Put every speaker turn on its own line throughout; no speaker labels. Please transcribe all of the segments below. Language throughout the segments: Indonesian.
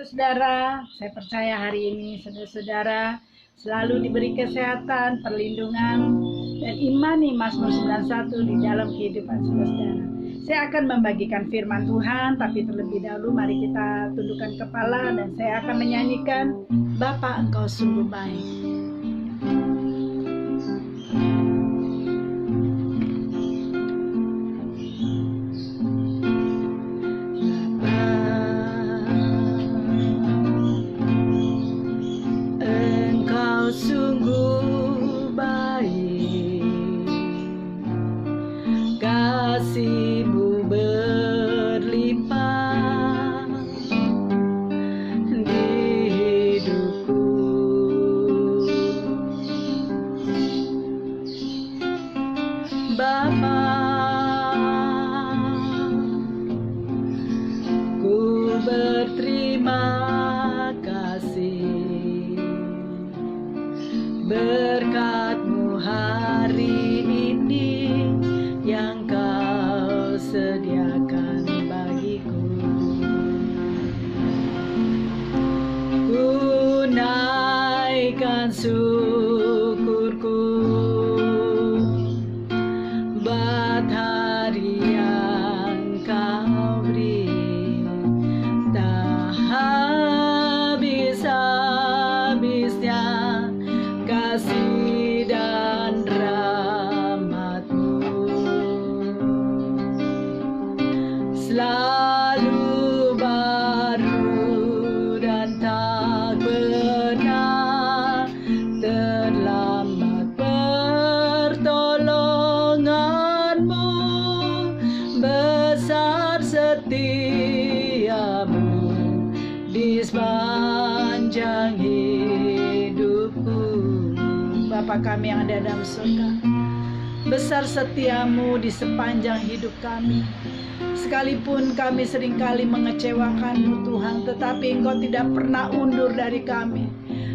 Saudara, saya percaya hari ini saudara-saudara selalu diberi kesehatan, perlindungan, dan imani Mazmur 91 di dalam kehidupan saudara. Saya akan membagikan firman Tuhan, tapi terlebih dahulu mari kita tundukkan kepala dan saya akan menyanyikan Bapa Engkau Sungguh Baik. Sungguh baik, kasih-Mu berlimpah di hidupku. Bapa, ku berterima kasih berkat-Mu hari ini yang Kau sediakan bagiku. Ku naikkan syukurku buat hari yang Kau beri, tak habis-habisnya kasih dan rahmat-Mu, selalu baru dan tak pernah terlambat pertolongan-Mu, besar setia-Mu di sepanjang hidupku. Bapa kami yang ada dalam surga, besar setia-Mu di sepanjang hidup kami. Sekalipun kami seringkali mengecewakan-Mu Tuhan, tetapi Engkau tidak pernah undur dari kami.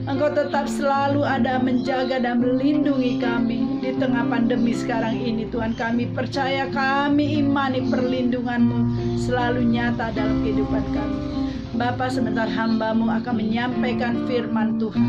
Engkau tetap selalu ada menjaga dan melindungi kami di tengah pandemi sekarang ini. Tuhan, kami percaya, kami imani perlindungan-Mu selalu nyata dalam kehidupan kami. Bapa, sebentar hamba-Mu akan menyampaikan firman Tuhan.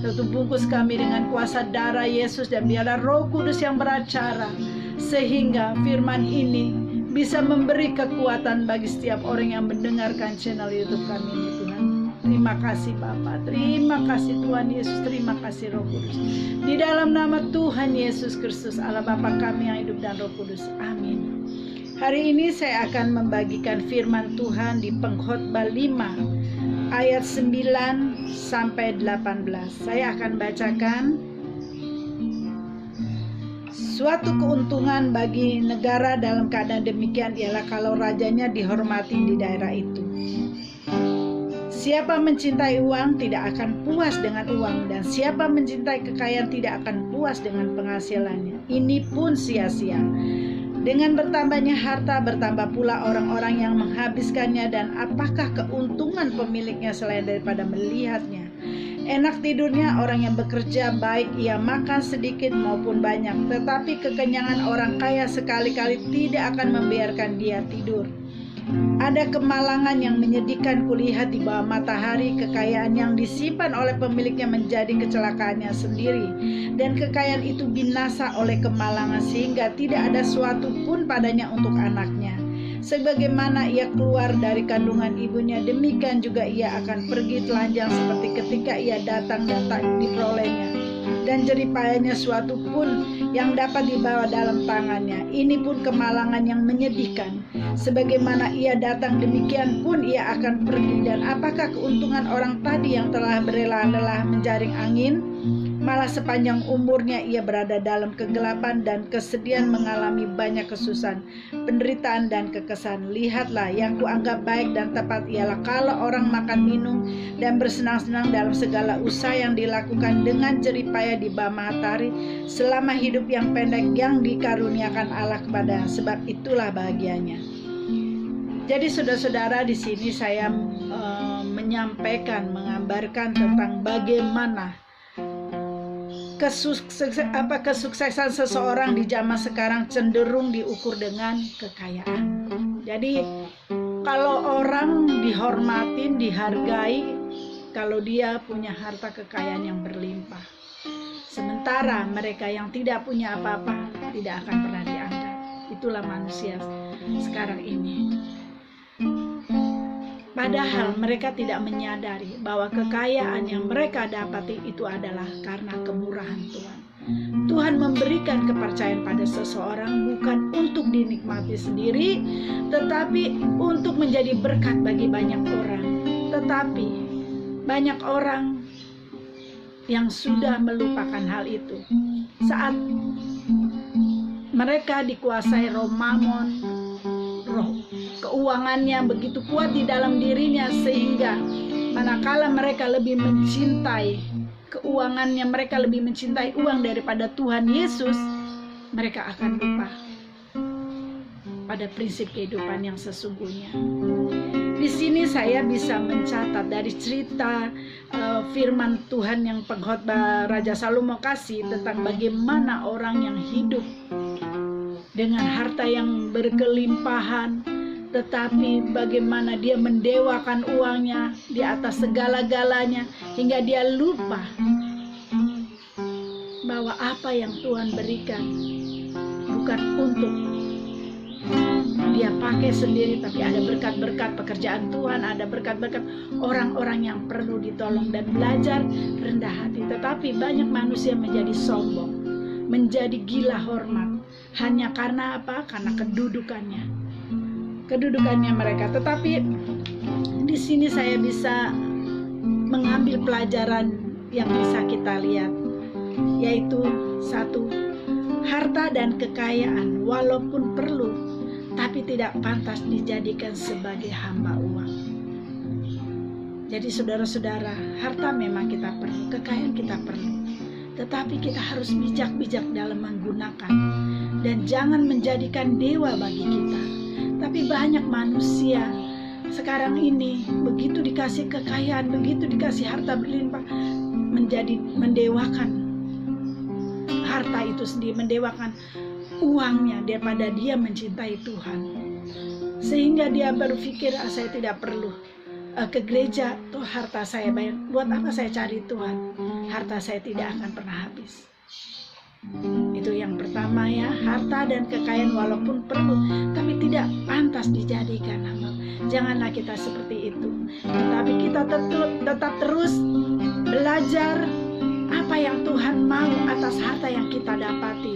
Tutup bungkus kami dengan kuasa darah Yesus dan biarlah Roh Kudus yang beracara, sehingga firman ini bisa memberi kekuatan bagi setiap orang yang mendengarkan channel YouTube kami ini, Tuhan. Terima kasih Bapa, terima kasih Tuhan Yesus, terima kasih Roh Kudus. Di dalam nama Tuhan Yesus Kristus, Allah Bapa kami yang hidup dan Roh Kudus. Amin. Hari ini saya akan membagikan firman Tuhan di Pengkhotbah 5 ayat 9 sampai 18. Saya akan bacakan. Suatu keuntungan bagi negara dalam keadaan demikian ialah kalau rajanya dihormati di daerah itu. Siapa mencintai uang tidak akan puas dengan uang, dan siapa mencintai kekayaan tidak akan puas dengan penghasilannya. Ini pun sia-sia. Dengan bertambahnya harta, bertambah pula orang-orang yang menghabiskannya, dan apakah keuntungan pemiliknya selain daripada melihatnya? Enak tidurnya orang yang bekerja, baik ia makan sedikit maupun banyak, tetapi kekenyangan orang kaya sekali-kali tidak akan membiarkan dia tidur. Ada kemalangan yang menyedihkan kulihat di bawah matahari, kekayaan yang disimpan oleh pemiliknya menjadi kecelakaannya sendiri, dan kekayaan itu binasa oleh kemalangan sehingga tidak ada suatu pun padanya untuk anaknya. Sebagaimana ia keluar dari kandungan ibunya, demikian juga ia akan pergi telanjang seperti ketika ia datang dan tak diperolehnya, dan jeripayanya suatu pun yang dapat dibawa dalam tangannya. Ini pun kemalangan yang menyedihkan. Sebagaimana ia datang, demikian pun ia akan pergi. Dan apakah keuntungan orang tadi yang telah berela-rela menjaring angin? Malah sepanjang umurnya ia berada dalam kegelapan dan kesedihan, mengalami banyak kesusahan, penderitaan dan kekesahan. Lihatlah, yang kuanggap baik dan tepat ialah kalau orang makan minum dan bersenang-senang dalam segala usaha yang dilakukan dengan jeripaya di bawah matahari selama hidup yang pendek yang dikaruniakan Allah kepada, sebab itulah bahagianya. Jadi saudara-saudara, di sini saya menyampaikan, menggambarkan tentang bagaimana kesuksesan seseorang di zaman sekarang cenderung diukur dengan kekayaan. Jadi Kalau orang dihormatin, dihargai, kalau dia punya harta kekayaan yang berlimpah. Sementara mereka yang tidak punya apa-apa tidak akan pernah dianggap. Itulah manusia sekarang ini. Padahal mereka tidak menyadari bahwa kekayaan yang mereka dapati itu adalah karena kemurahan Tuhan. Tuhan memberikan kepercayaan pada seseorang bukan untuk dinikmati sendiri, tetapi untuk menjadi berkat bagi banyak orang. Tetapi banyak orang yang sudah melupakan hal itu. Saat mereka dikuasai roh mamon, roh keuangannya begitu kuat di dalam dirinya, sehingga manakala mereka lebih mencintai keuangannya, mereka lebih mencintai uang daripada Tuhan Yesus, mereka akan lupa pada prinsip kehidupan yang sesungguhnya. Di sini saya bisa mencatat dari cerita firman Tuhan yang pengkhotbah Raja Salomo kasih tentang bagaimana orang yang hidup dengan harta yang berkelimpahan, tetapi bagaimana dia mendewakan uangnya di atas segala-galanya, hingga dia lupa bahwa apa yang Tuhan berikan bukan untuk dia pakai sendiri, tapi ada berkat-berkat pekerjaan Tuhan, ada berkat-berkat orang-orang yang perlu ditolong, dan belajar rendah hati. Tetapi banyak manusia menjadi sombong, menjadi gila hormat, hanya karena apa? Karena kedudukannya mereka. Tetapi di sini saya bisa mengambil pelajaran yang bisa kita lihat, yaitu satu, harta dan kekayaan walaupun perlu, tapi tidak pantas dijadikan sebagai hamba uang. Jadi saudara-saudara, harta memang kita perlu, kekayaan kita perlu, tetapi kita harus bijak-bijak dalam menggunakan, dan jangan menjadikan dewa bagi kita. Tapi banyak manusia sekarang ini begitu dikasih kekayaan, begitu dikasih harta berlimpah, mendewakan harta itu sendiri, mendewakan uangnya daripada dia mencintai Tuhan, sehingga dia berpikir, saya tidak perlu ke gereja, tuh harta saya banyak, buat apa saya cari Tuhan, harta saya tidak akan pernah habis. Itu yang pertama ya, harta dan kekayaan walaupun perlu, tapi tidak pantas dijadikan hamba. Janganlah kita seperti itu, tetapi kita tetap terus belajar apa yang Tuhan mau atas harta yang kita dapati.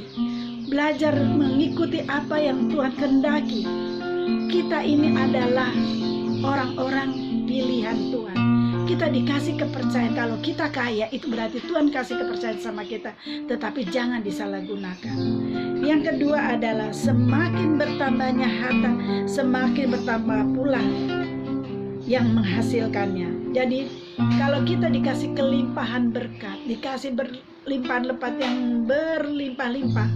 Belajar mengikuti apa yang Tuhan kehendaki. Kita ini adalah orang-orang pilihan Tuhan. Kita dikasih kepercayaan. Kalau kita kaya, itu berarti Tuhan kasih kepercayaan sama kita. Tetapi jangan disalahgunakan. Yang kedua adalah semakin bertambahnya harta, semakin bertambah pula yang menghasilkannya. Jadi kalau kita dikasih kelimpahan berkat, dikasih berlimpahan lepat yang berlimpah-limpah,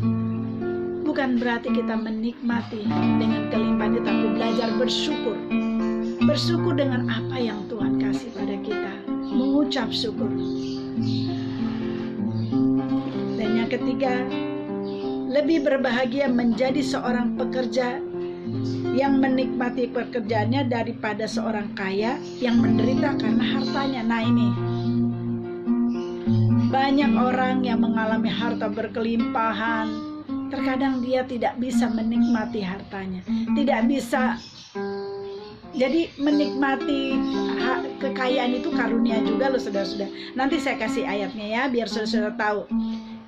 bukan berarti kita menikmati dengan kelimpahan, tapi belajar bersyukur. Bersyukur dengan apa yang Tuhan kasih pada kita, mengucap syukur. Dan yang ketiga, lebih berbahagia menjadi seorang pekerja yang menikmati pekerjaannya daripada seorang kaya yang menderita karena hartanya. Nah ini, banyak orang yang mengalami harta berkelimpahan, terkadang dia tidak bisa menikmati hartanya, tidak bisa. Jadi menikmati kekayaan itu karunia juga loh saudara-saudara. Nanti saya kasih ayatnya ya, biar saudara-saudara tahu.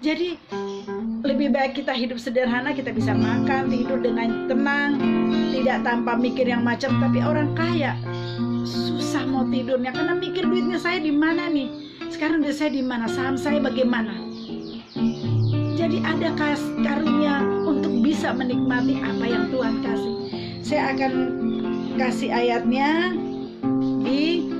Jadi lebih baik kita hidup sederhana, kita bisa makan, tidur dengan tenang, tidak tanpa mikir yang macam. Tapi orang kaya susah mau tidurnya karena mikir duitnya saya di mana nih, sekarang duit saya di mana, saham saya bagaimana. Jadi ada karunia untuk bisa menikmati apa yang Tuhan kasih. Saya akan kasih ayatnya di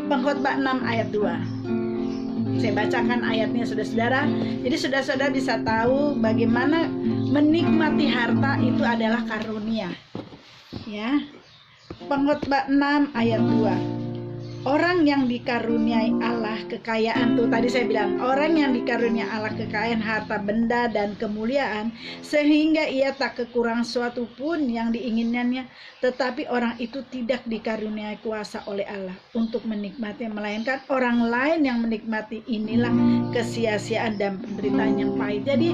Pengkhotbah 6 ayat 2. Saya bacakan ayatnya saudara-saudara. Jadi saudara-saudara bisa tahu bagaimana menikmati harta itu adalah karunia. Ya. Pengkhotbah 6 ayat 2. Orang yang dikaruniai Allah kekayaan tuh, tadi saya bilang orang yang dikaruniai Allah kekayaan harta benda dan kemuliaan sehingga ia tak kekurangan suatu pun yang diinginkannya, tetapi orang itu tidak dikaruniai kuasa oleh Allah untuk menikmatinya, melainkan orang lain yang menikmati. Inilah kesia-siaan dan penderitaan yang pahit. Jadi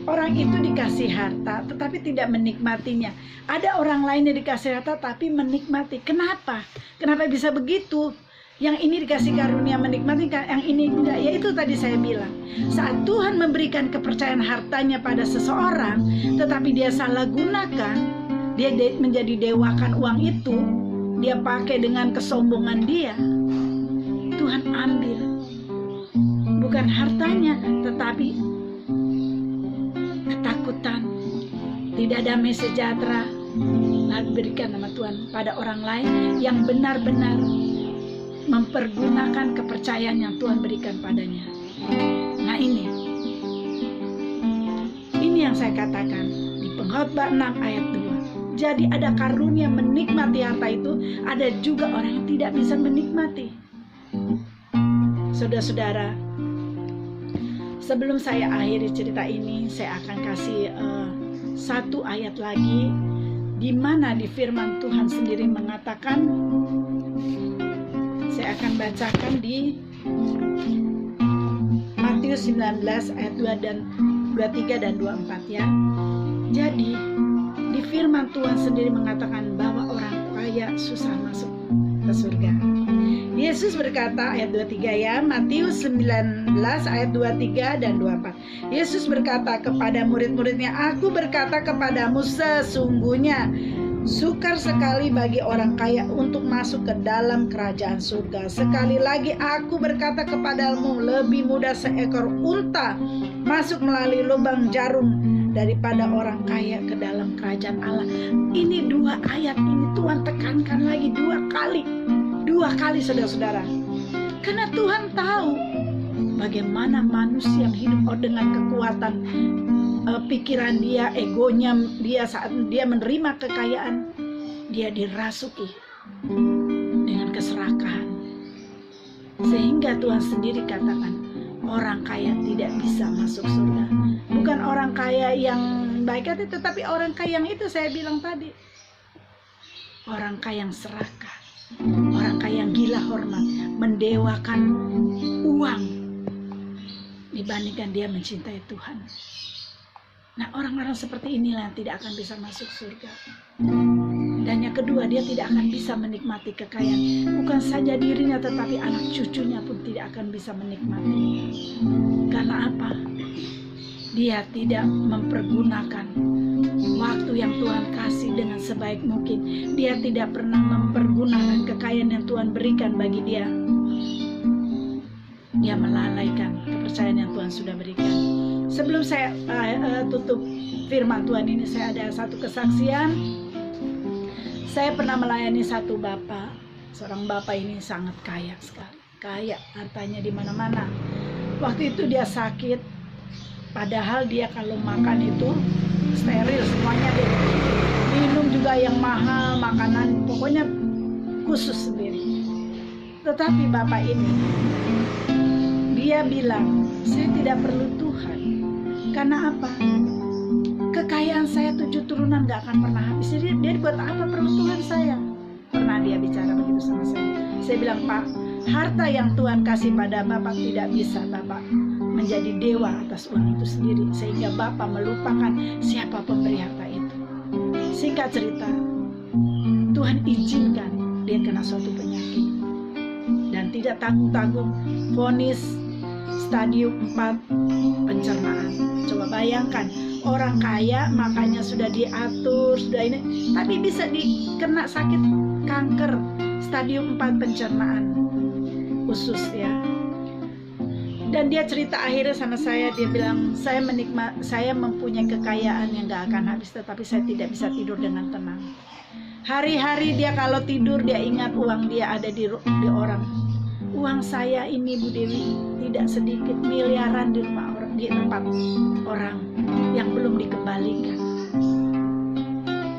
orang itu dikasih harta tetapi tidak menikmatinya. Ada orang lain yang dikasih harta tapi menikmati. Kenapa bisa begitu? Yang ini dikasih karunia menikmati, yang ini enggak. Ya itu tadi saya bilang, saat Tuhan memberikan kepercayaan hartanya pada seseorang tetapi dia salah gunakan, dia menjadi dewakan uang itu, dia pakai dengan kesombongan dia, Tuhan ambil bukan hartanya tetapi ketakutan, tidak damai sejahtera, lalu berikan nama Tuhan pada orang lain yang benar-benar mempergunakan kepercayaan yang Tuhan berikan padanya. Nah ini yang saya katakan di Pengkhotbah 6 ayat 2. Jadi ada karunia menikmati harta itu, ada juga orang yang tidak bisa menikmati. Saudara-saudara, sebelum saya akhiri cerita ini, saya akan kasih satu ayat lagi di mana di firman Tuhan sendiri mengatakan. Saya akan bacakan di Matius 19 ayat 2 dan 23 dan 24 ya. Jadi di firman Tuhan sendiri mengatakan bahwa orang kaya susah masuk ke surga. Yesus berkata ayat 23 ya, Matius 19 ayat 23 dan 24. Yesus berkata kepada murid-muridnya, "Aku berkata kepadamu sesungguhnya sukar sekali bagi orang kaya untuk masuk ke dalam kerajaan surga. Sekali lagi aku berkata kepadamu, lebih mudah seekor unta masuk melalui lubang jarum daripada orang kaya ke dalam kerajaan Allah." Ini dua ayat ini Tuhan tekankan lagi dua kali saudara-saudara. Karena Tuhan tahu bagaimana manusia yang hidup dengan kekuatan pikiran dia, egonya dia, saat dia menerima kekayaan, dia dirasuki dengan keserakahan. Sehingga Tuhan sendiri katakan, orang kaya tidak bisa masuk surga. Bukan orang kaya yang baik hati, tetapi orang kaya yang itu saya bilang tadi. Orang kaya yang serakah, orang kaya yang gila hormat, mendewakan uang dibandingkan dia mencintai Tuhan. Nah, orang-orang seperti inilah yang tidak akan bisa masuk surga. Dan yang kedua, dia tidak akan bisa menikmati kekayaan. Bukan saja dirinya, tetapi anak cucunya pun tidak akan bisa menikmatinya. Karena apa? Dia tidak mempergunakan waktu yang Tuhan kasih dengan sebaik mungkin. Dia tidak pernah mempergunakan kekayaan yang Tuhan berikan bagi dia. Dia melalaikan kepercayaan yang Tuhan sudah berikan. Sebelum saya tutup firman Tuhan ini, saya ada satu kesaksian. Saya pernah melayani satu bapak. Seorang bapak ini sangat kaya sekali, kaya, hartanya di mana-mana. Waktu itu dia sakit, padahal dia kalau makan itu steril semuanya, dia minum juga yang mahal, makanan pokoknya khusus sendiri. Tetapi bapak ini, dia bilang, saya tidak perlu Tuhan. Karena apa? Kekayaan saya 7 turunan gak akan pernah habis. Jadi dia buat apa perlu Tuhan saya? Pernah dia bicara begitu sama saya. Saya bilang, Pak, harta yang Tuhan kasih pada Bapak tidak bisa Bapak menjadi dewa atas uang itu sendiri, sehingga Bapak melupakan siapa pemberi harta itu. Singkat cerita, Tuhan izinkan dia kena suatu penyakit dan tidak tanggung-tanggung vonis stadium 4 pencernaan. Coba bayangkan, orang kaya makanya sudah diatur, sudah ini, tapi bisa dikena sakit kanker stadium 4 pencernaan usus ya. Dan dia cerita akhirnya sama saya, dia bilang, saya mempunyai kekayaan yang gak akan habis, tetapi saya tidak bisa tidur dengan tenang. Hari-hari dia kalau tidur dia ingat uang dia ada di orang. Uang saya ini Bu Dewi tidak sedikit, miliaran di rumah orang, di tempat orang yang belum dikembalikan.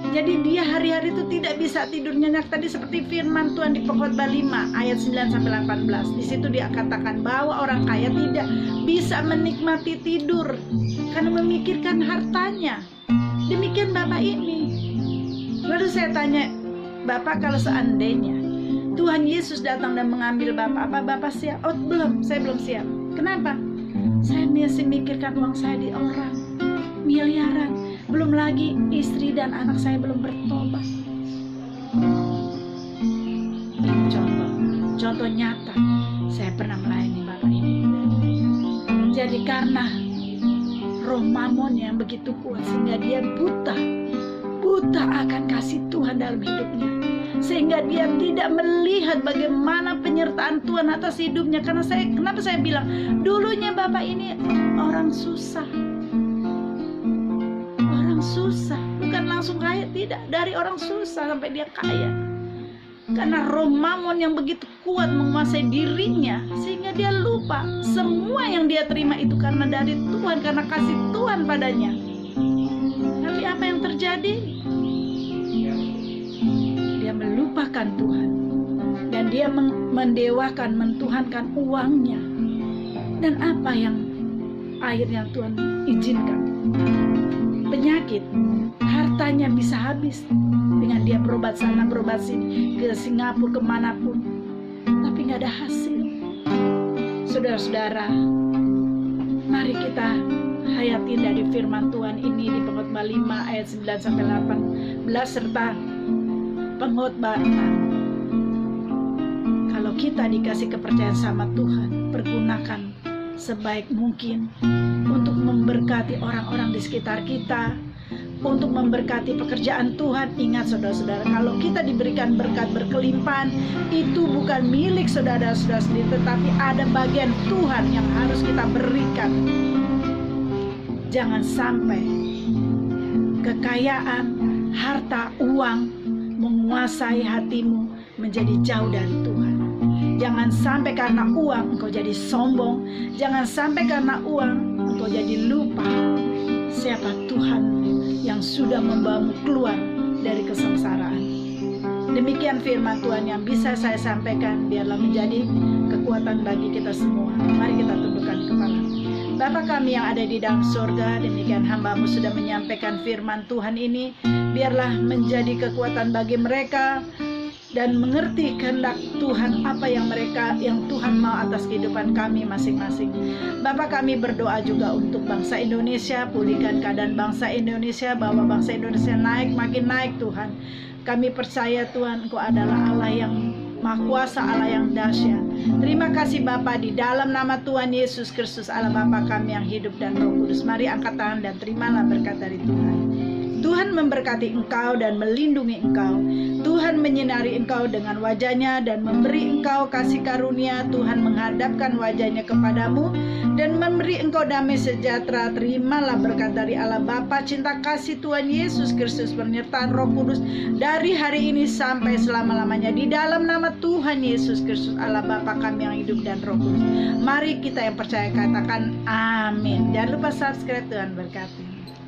Jadi dia hari-hari itu tidak bisa tidur nyenyak. Tadi seperti firman Tuhan di Pengkhotbah 5 ayat 9-18. Di situ dia katakan bahwa orang kaya tidak bisa menikmati tidur karena memikirkan hartanya. Demikian Bapak ini. Lalu saya tanya, Bapak, kalau seandainya Tuhan Yesus datang dan mengambil Bapak, apa Bapak siap? Oh belum, saya belum siap. Kenapa? Saya masih mikirkan uang saya di orang miliaran. Belum lagi istri dan anak saya belum bertobat. Ini contoh nyata. Saya pernah melayani Bapak ini. Jadi karena roh mamon yang begitu kuat sehingga dia buta akan kasih Tuhan dalam hidupnya, sehingga dia tidak melihat bagaimana penyertaan Tuhan atas hidupnya. Karena kenapa saya bilang dulunya Bapak ini orang susah, bukan langsung kaya, tidak, dari orang susah sampai dia kaya. Karena roh mamon yang begitu kuat menguasai dirinya sehingga dia lupa semua yang dia terima itu karena dari Tuhan, karena kasih Tuhan padanya. Tapi apa yang terjadi? Dia melupakan Tuhan dan dia mendewakan, mentuhankan uangnya. Dan apa yang akhirnya Tuhan izinkan? Penyakit, hartanya bisa habis dengan dia berobat sana berobat sini, ke Singapura kemanapun, tapi nggak ada hasil. Saudara-saudara, mari kita hayati dari firman Tuhan ini di Pengkhotbah 5 ayat 9-18 serta Pengkhotbah 6. Kalau kita dikasih kepercayaan sama Tuhan, pergunakan sebaik mungkin untuk memberkati orang-orang di sekitar kita, untuk memberkati pekerjaan Tuhan. Ingat saudara-saudara, kalau kita diberikan berkat berkelimpahan, itu bukan milik saudara-saudara sendiri, tetapi ada bagian Tuhan yang harus kita berikan. Jangan sampai kekayaan, harta, uang menguasai hatimu menjadi jauh dari Tuhan. Jangan sampai karena uang engkau jadi sombong. Jangan sampai karena uang engkau jadi lupa siapa Tuhan yang sudah membawamu keluar dari kesengsaraan. Demikian firman Tuhan yang bisa saya sampaikan. Biarlah menjadi kekuatan bagi kita semua. Mari kita tundukkan kepala. Bapa kami yang ada di dalam surga, demikian hamba-Mu sudah menyampaikan firman Tuhan ini. Biarlah menjadi kekuatan bagi mereka dan mengerti kehendak Tuhan, apa yang Tuhan mau atas kehidupan kami masing-masing. Bapa, kami berdoa juga untuk bangsa Indonesia, pulihkan keadaan bangsa Indonesia, bahwa bangsa Indonesia naik, makin naik Tuhan. Kami percaya Tuhan, Engkau adalah Allah yang Maha Kuasa, Allah yang dahsyat. Terima kasih Bapa, di dalam nama Tuhan Yesus Kristus, Allah Bapa kami yang hidup dan Roh Kudus. Mari angkat tangan dan terimalah berkat dari Tuhan. Tuhan memberkati engkau dan melindungi engkau. Tuhan menyinari engkau dengan wajahnya dan memberi engkau kasih karunia. Tuhan menghadapkan wajahnya kepadamu dan memberi engkau damai sejahtera. Terimalah berkat dari Allah Bapa, cinta kasih Tuhan Yesus Kristus, penyertaan Roh Kudus dari hari ini sampai selama-lamanya. Di dalam nama Tuhan Yesus Kristus, Allah Bapa kami yang hidup dan Roh Kudus. Mari kita yang percaya katakan amin. Jangan lupa subscribe. Tuhan berkati.